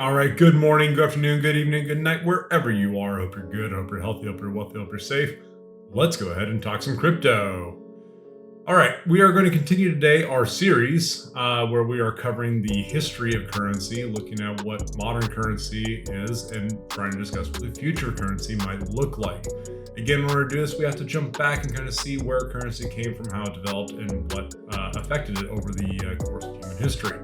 All right, good morning, good afternoon, good evening, good night, wherever you are. Hope you're good, hope you're healthy, hope you're wealthy, hope you're safe. Let's go ahead and talk some crypto. All right, we are going to continue today our series where we are covering the history of currency, looking at what modern currency is, and trying to discuss what the future currency might look like. Again, in order to do this, we have to jump back and kind of see where currency came from, how it developed, and what affected it over the course of human history.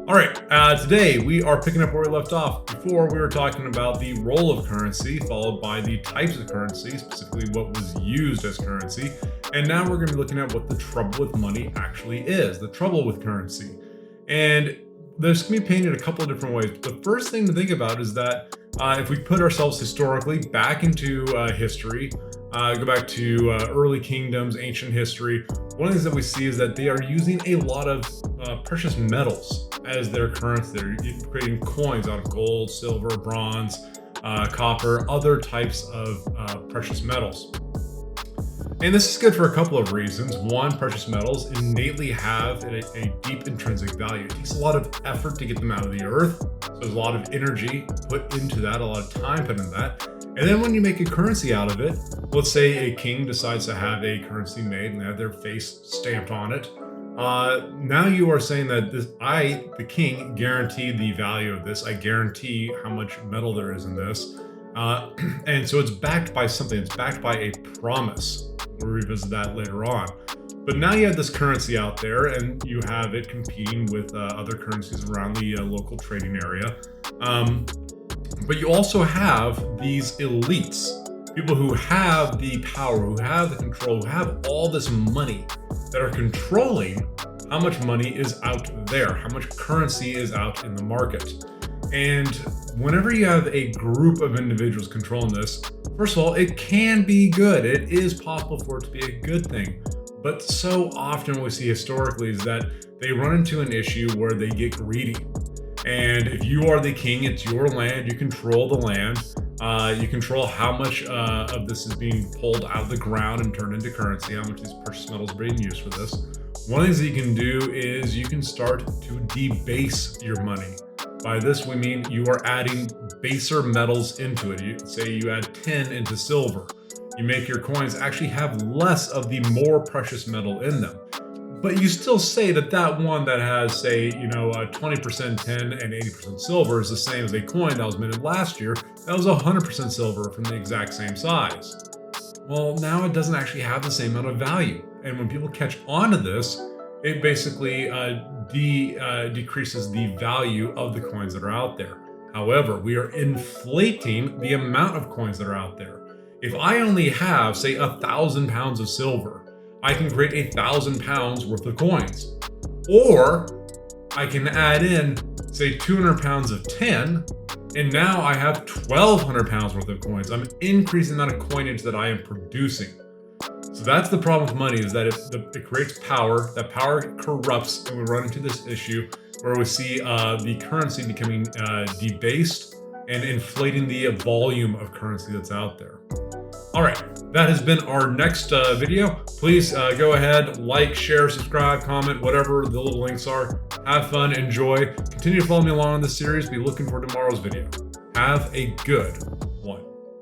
All right, today we are picking up where we left off. Before, we were talking about the role of currency, followed by the types of currency, specifically what was used as currency. And now we're going to be looking at what the trouble with money actually is, the trouble with currency. And this can be painted a couple of different ways. The first thing to think about is that if we put ourselves historically back into history, go back to early kingdoms, ancient history, one of the things that we see is that they are using a lot of precious metals as their currency. They're creating coins out of gold, silver, bronze, copper, other types of precious metals. And this is good for a couple of reasons. One, precious metals innately have a deep intrinsic value. It takes a lot of effort to get them out of the earth. So there's a lot of energy put into that, a lot of time put into that. And then when you make a currency out of it, let's say a king decides to have a currency made and they have their face stamped on it. Now you are saying that the king, guarantee the value of this. I guarantee how much metal there is in this. And so it's backed by something. It's backed by a promise. We'll revisit that later on. But now you have this currency out there and you have it competing with other currencies around the local trading area. But you also have these elites, people who have the power, who have the control, who have all this money that are controlling how much money is out there, how much currency is out in the market. And whenever you have a group of individuals controlling this, first of all, it can be good. It is possible for it to be a good thing. But so often what we see historically is that they run into an issue where they get greedy. And if you are the king, it's your land, you control the land, you control how much of this is being pulled out of the ground and turned into currency, how much these precious metals are being used for this. One of the things that you can do is you can start to debase your money. By this, we mean you are adding baser metals into it. Say you add tin into silver. You make your coins actually have less of the more precious metal in them. But you still say that one that has, say, 20% tin and 80% silver is the same as a coin that was minted last year that was 100% silver from the exact same size. Well, now it doesn't actually have the same amount of value. And when people catch on to this, it basically decreases the value of the coins that are out there. However, we are inflating the amount of coins that are out there. If I only have, say, 1,000 pounds of silver, I can create 1,000 pounds worth of coins. Or I can add in, say, 200 pounds of tin, and now I have 1,200 pounds worth of coins. I'm increasing the amount of coinage that I am producing. So that's the problem with money, is that it creates power. That power corrupts, and we run into this issue where we see the currency becoming debased and inflating the volume of currency that's out there. All right, that has been our next video. Please go ahead, like, share, subscribe, comment, whatever the little links are. Have fun, enjoy. Continue to follow me along on this series. Be looking for tomorrow's video. Have a good